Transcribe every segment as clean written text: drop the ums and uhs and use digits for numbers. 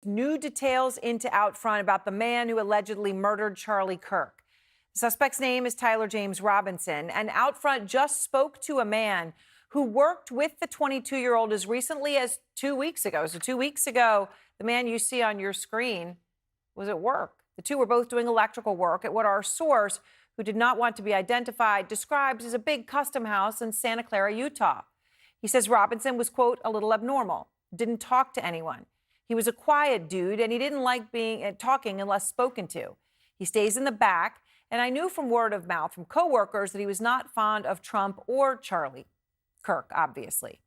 new details into Out Front about the man who allegedly murdered Charlie Kirk. The suspect's name is Tyler James Robinson, and Out Front just spoke to a man who worked with the 22-year-old as recently as 2 weeks ago. So 2 weeks ago, the man you see on your screen was at work. The two were both doing electrical work at what our source, who did not want to be identified, describes as a big custom house in Santa Clara, Utah. He says Robinson was, quote, a little abnormal, didn't talk to anyone. He was a quiet dude, and he didn't like talking unless spoken to. He stays in the back, and I knew from word of mouth from coworkers that he was not fond of Trump or Charlie Kirk, obviously.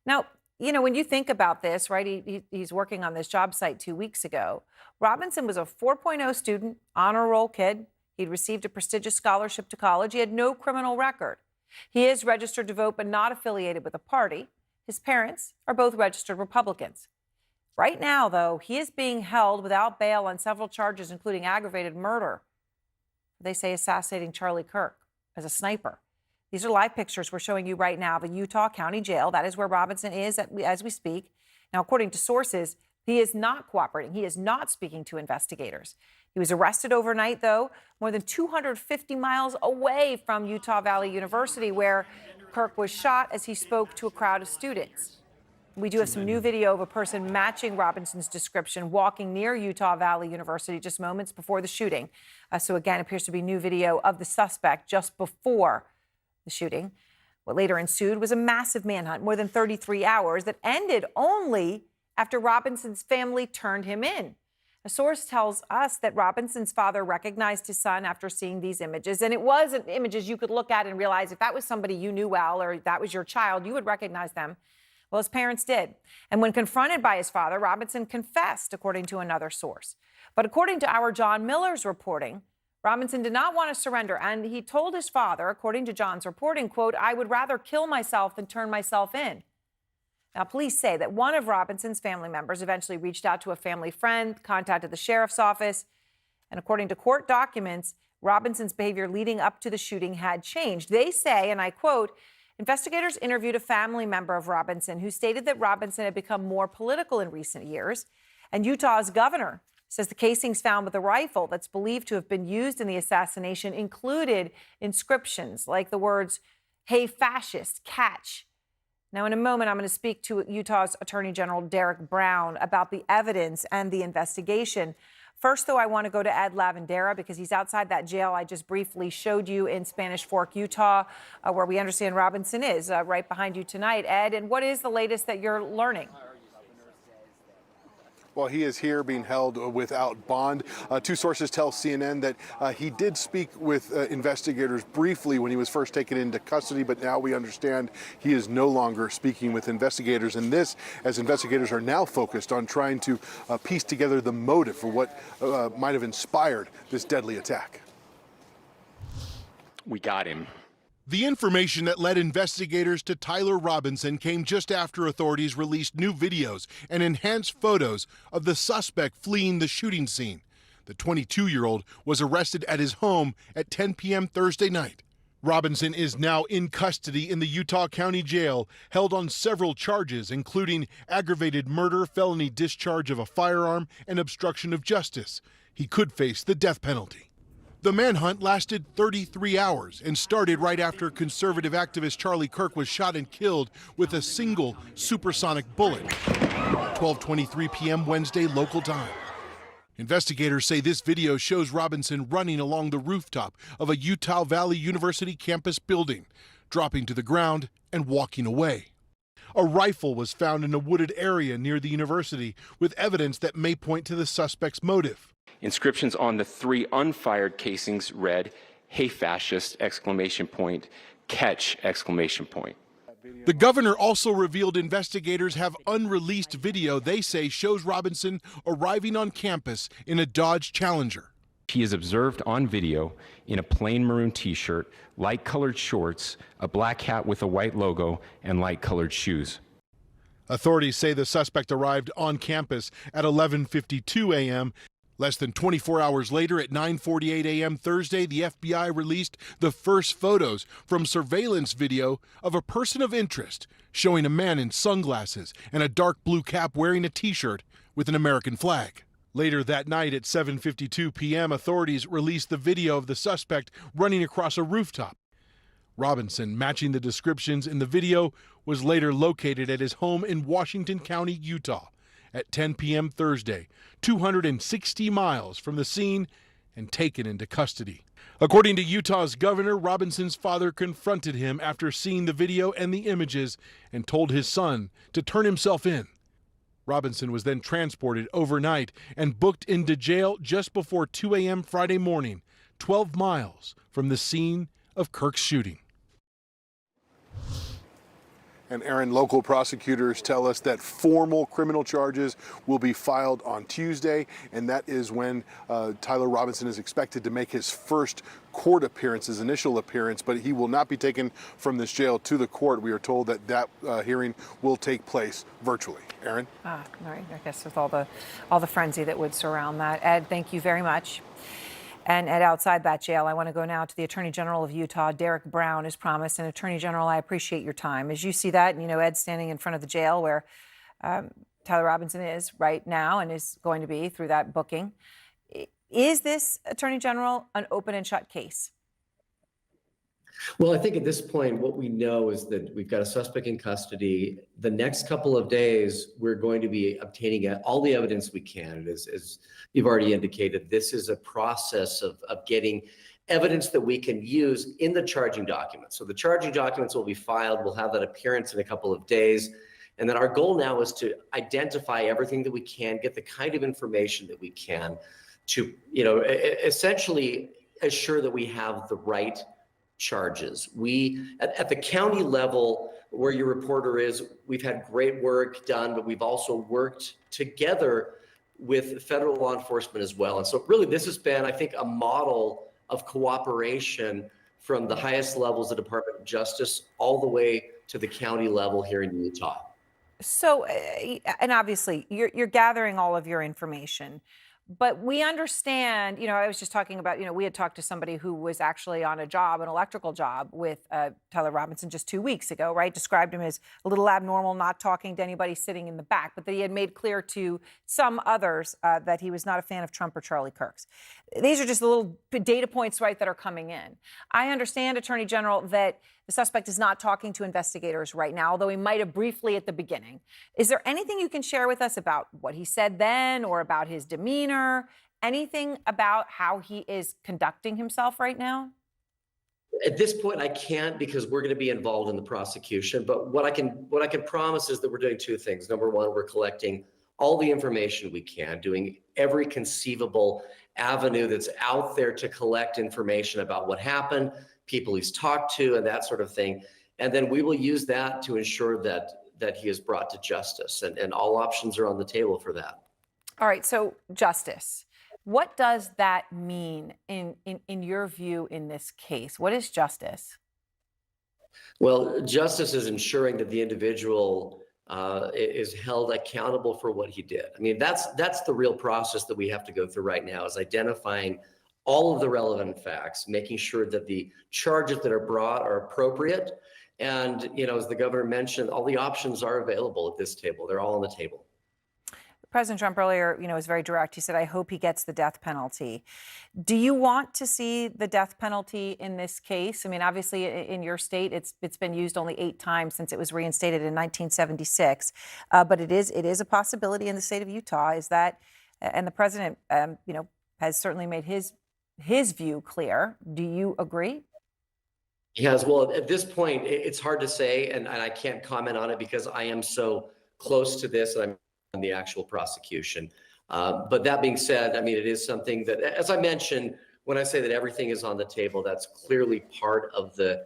Now, you know, when you think about this, right, he's working on this job site 2 weeks ago. Robinson was a 4.0 student, honor roll kid. He'd received a prestigious scholarship to college. He had no criminal record. He is registered to vote, but not affiliated with a party. His parents are both registered Republicans. Right now, though, he is being held without bail on several charges, including aggravated murder. They say assassinating Charlie Kirk as a sniper. These are live pictures we're showing you right now of a Utah County jail. That is where Robinson is as we speak. Now, according to sources, he is not cooperating. He is not speaking to investigators. He was arrested overnight, though, more than 250 miles away from Utah Valley University, where Kirk was shot as he spoke to a crowd of students. We do have some new video of a person matching Robinson's description walking near Utah Valley University just moments before the shooting. So again, appears to be new video of the suspect just before the shooting. What later ensued was a massive manhunt, more than 33 hours, that ended only after Robinson's family turned him in. A source tells us that Robinson's father recognized his son after seeing these images. And it wasn't images you could look at and realize if that was somebody you knew well or that was your child, you would recognize them. Well, his parents did. And when confronted by his father, Robinson confessed, according to another source. But according to our John Miller's reporting, Robinson did not want to surrender. And he told his father, according to John's reporting, quote, "I would rather kill myself than turn myself in." Now, police say that one of Robinson's family members eventually reached out to a family friend, contacted the sheriff's office. And according to court documents, Robinson's behavior leading up to the shooting had changed. They say, and I quote, investigators interviewed a family member of Robinson who stated that Robinson had become more political in recent years. And Utah's governor says the casings found with a rifle that's believed to have been used in the assassination included inscriptions like the words, "Hey, fascist, catch." Now, in a moment, I'm going to speak to Utah's Attorney General Derek Brown about the evidence and the investigation. First, though, I want to go to Ed Lavandera because he's outside that jail I just briefly showed you in Spanish Fork, Utah, where we understand Robinson is, right behind you tonight. Ed, and what is the latest that you're learning? Well, he is here being held without bond. Two sources tell CNN that he did speak with investigators briefly when he was first taken into custody, but now we understand he is no longer speaking with investigators. And this, as investigators are now focused on trying to piece together the motive for what might have inspired this deadly attack. We got him. The information that led investigators to Tyler Robinson came just after authorities released new videos and enhanced photos of the suspect fleeing the shooting scene. The 22-year-old was arrested at his home at 10 p.m. Thursday night. Robinson is now in custody in the Utah County Jail, held on several charges, including aggravated murder, felony discharge of a firearm, and obstruction of justice. He could face the death penalty. The manhunt lasted 33 hours and started right after conservative activist Charlie Kirk was shot and killed with a single supersonic bullet. 12:23 p.m. Wednesday local time. Investigators say this video shows Robinson running along the rooftop of a Utah Valley University campus building, dropping to the ground and walking away. A rifle was found in a wooded area near the university with evidence that may point to the suspect's motive. Inscriptions on the 3 unfired casings read, "Hey, fascist!" "Catch!" The governor also revealed investigators have unreleased video they say shows Robinson arriving on campus in a Dodge Challenger. He is observed on video in a plain maroon t-shirt, light-colored shorts, a black hat with a white logo, and light-colored shoes. Authorities say the suspect arrived on campus at 11:52 a.m. Less than 24 hours later, at 9:48 a.m. Thursday, the FBI released the first photos from surveillance video of a person of interest, showing a man in sunglasses and a dark blue cap wearing a t-shirt with an American flag. Later that night at 7:52 p.m., authorities released the video of the suspect running across a rooftop. Robinson, matching the descriptions in the video, was later located at his home in Washington County, Utah, at 10 p.m. Thursday, 260 miles from the scene, and taken into custody. According to Utah's governor, Robinson's father confronted him after seeing the video and the images and told his son to turn himself in. Robinson was then transported overnight and booked into jail just before 2 a.m. Friday morning, 12 miles from the scene of Kirk's shooting. And Aaron, local prosecutors tell us that formal criminal charges will be filed on Tuesday, and that is when Tyler Robinson is expected to make his first court appearance, his initial appearance, but he will not be taken from this jail to the court. We are told that hearing will take place virtually. Aaron? All right, I guess with all the frenzy that would surround that. Ed, thank you very much. And outside that jail, I want to go now to the Attorney General of Utah, Derek Brown, as promised. And Attorney General, I appreciate your time. As you see that, and Ed's standing in front of the jail where Tyler Robinson is right now and is going to be through that booking. Is this, Attorney General, an open and shut case? Well, I think at this point, what we know is that we've got a suspect in custody. The next couple of days, we're going to be obtaining all the evidence we can. As you've already indicated, this is a process of getting evidence that we can use in the charging documents. So the charging documents will be filed. We'll have that appearance in a couple of days. And then our goal now is to identify everything that we can, get the kind of information that we can to, essentially assure that we have the right charges. We, at the county level, where your reporter is, we've had great work done, but we've also worked together with federal law enforcement as well. And so really this has been, I think, a model of cooperation from the highest levels of the Department of Justice all the way to the county level here in Utah. So, and obviously you're gathering all of your information, but we understand, I was just talking about, we had talked to somebody who was actually on a job, an electrical job with Tyler Robinson just 2 weeks ago, right? Described him as a little abnormal, not talking to anybody sitting in the back, but that he had made clear to some others that he was not a fan of Trump or Charlie Kirk's. These are just the little data points, right, that are coming in. I understand, Attorney General, that the suspect is not talking to investigators right now, although he might have briefly at the beginning. Is there anything you can share with us about what he said then or about his demeanor? Anything about how he is conducting himself right now? At this point, I can't, because we're going to be involved in the prosecution. But what I can promise is that we're doing two things. Number one, we're collecting all the information we can, doing every conceivable avenue that's out there to collect information about what happened, people he's talked to, and that sort of thing. And then we will use that to ensure that he is brought to justice. And all options are on the table for that. All right, so justice. What does that mean in your view in this case? What is justice? Well, justice is ensuring that the individual is held accountable for what he did. I mean, that's the real process that we have to go through right now, is identifying all of the relevant facts, making sure that the charges that are brought are appropriate. And, as the governor mentioned, all the options are available at this table. They're all on the table. President Trump earlier, was very direct. He said, I hope he gets the death penalty. Do you want to see the death penalty in this case? I mean, obviously, in your state, it's been used only 8 times since it was reinstated in 1976. But it is a possibility in the state of Utah. Is that, and the president, has certainly made his view clear. Do you agree? Yes. Well, at this point, it's hard to say, and I can't comment on it because I am so close to this, and I'm on the actual prosecution. But that being said, I mean, it is something that, as I mentioned, when I say that everything is on the table, that's clearly part of the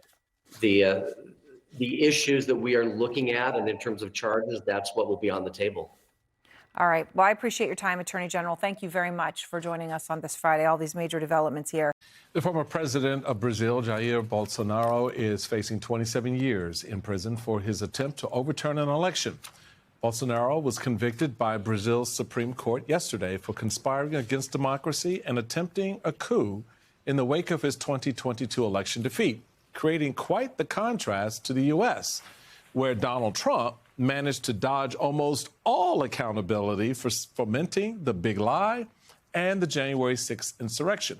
issues that we are looking at. And in terms of charges, that's what will be on the table. All right. Well, I appreciate your time, Attorney General. Thank you very much for joining us on this Friday, all these major developments here. The former president of Brazil, Jair Bolsonaro, is facing 27 years in prison for his attempt to overturn an election. Bolsonaro was convicted by Brazil's Supreme Court yesterday for conspiring against democracy and attempting a coup in the wake of his 2022 election defeat, creating quite the contrast to the U.S., where Donald Trump managed to dodge almost all accountability for fomenting the big lie and the January 6th insurrection.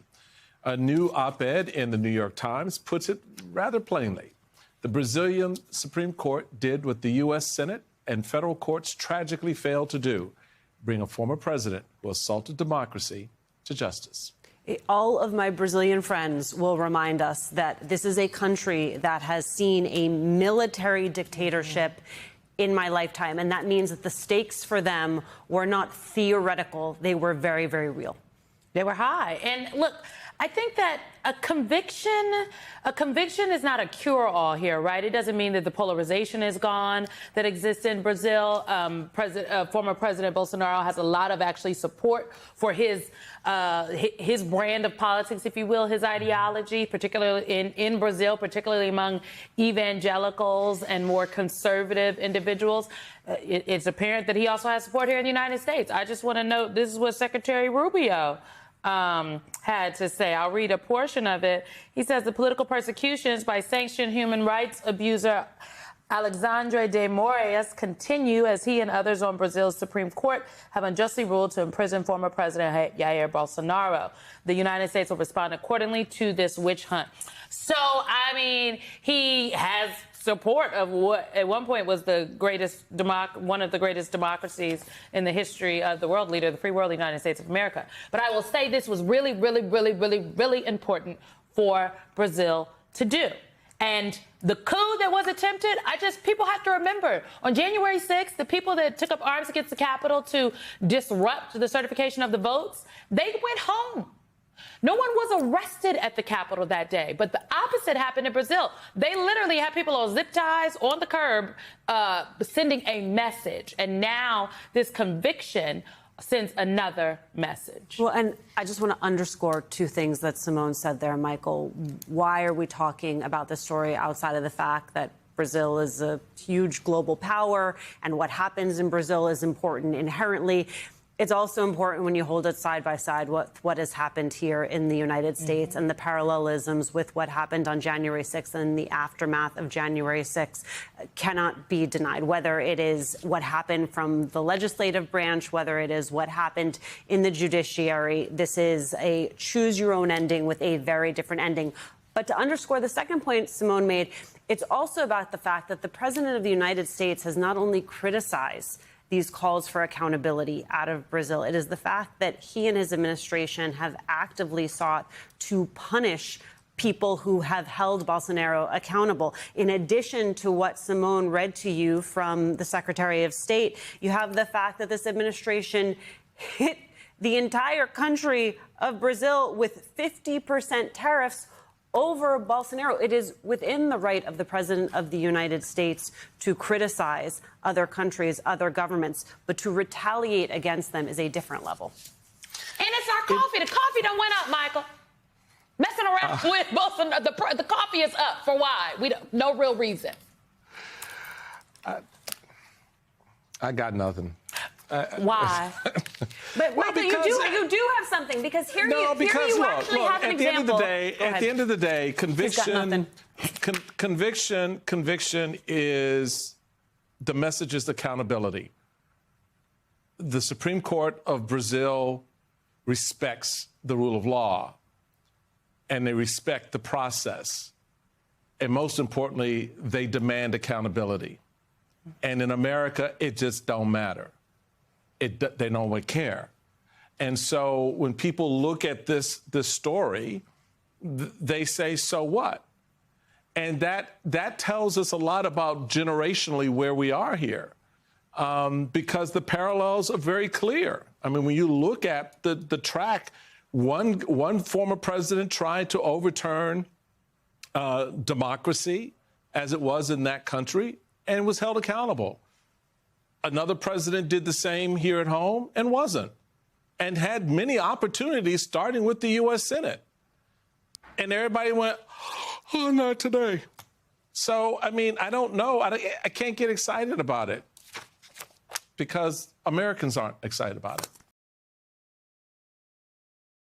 A new op-ed in the New York Times puts it rather plainly. The Brazilian Supreme Court did what the U.S. Senate and federal courts tragically failed to do: bring a former president who assaulted democracy to justice. All of my Brazilian friends will remind us that this is a country that has seen a military dictatorship in my lifetime, and that means that the stakes for them were not theoretical. They were very, very real. They were high. And look, I think that a conviction is not a cure-all here, right? It doesn't mean that the polarization is gone that exists in Brazil. Former President Bolsonaro has a lot of actually support for his brand of politics, if you will, his ideology, particularly in Brazil, particularly among evangelicals and more conservative individuals. It's apparent that he also has support here in the United States. I just want to note this is what Secretary Rubio had to say. I'll read a portion of it. He says the political persecutions by sanctioned human rights abuser Alexandre de Moraes continue as he and others on Brazil's Supreme Court have unjustly ruled to imprison former President Jair Bolsonaro. The United States will respond accordingly to this witch hunt. So, I mean, he has support of what at one point was the greatest one of the greatest democracies in the history of the world, leader of the free world, the United States of America. But I will say this was really, really, really, really, really important for Brazil to do. And the coup that was attempted, people have to remember, on January 6th, the people that took up arms against the Capitol to disrupt the certification of the votes, they went home. No one was arrested at the Capitol that day, but the opposite happened in Brazil. They literally had people on zip ties on the curb sending a message. And now this conviction sends another message. Well, and I just want to underscore two things that Simone said there, Michael. Why are we talking about this story outside of the fact that Brazil is a huge global power and what happens in Brazil is important inherently? It's also important when you hold it side by side what has happened here in the United States and the parallelisms with what happened on January 6th and the aftermath of January 6th cannot be denied, whether it is what happened from the legislative branch, whether it is what happened in the judiciary. This is a choose your own ending with a very different ending. But to underscore the second point Simone made, it's also about the fact that the president of the United States has not only criticized these calls for accountability out of Brazil. It is the fact that he and his administration have actively sought to punish people who have held Bolsonaro accountable. In addition to what Simone read to you from the Secretary of State, you have the fact that this administration hit the entire country of Brazil with 50% tariffs over Bolsonaro. It is within the right of the president of the United States to criticize other countries, other governments, but to retaliate against them is a different level. And it's our coffee. The coffee done went up, Michael. Messing around with Bolsonaro. The coffee is up. For why? No real reason. I got nothing. Why? But well, Michael, you do have something, because here you actually have an example. At the end of the day, conviction is the message is accountability. The Supreme Court of Brazil respects the rule of law, and they respect the process. And most importantly, they demand accountability. And in America, it just don't matter. They don't care. And so when people look at this story, they say, so what? And that tells us a lot about generationally where we are here, because the parallels are very clear. I mean, when you look at the track, one former president tried to overturn democracy as it was in that country and was held accountable. Another president did the same here at home and wasn't, and had many opportunities, starting with the U.S. Senate. And everybody went, oh, not today. So, I mean, I don't know. I can't get excited about it because Americans aren't excited about it.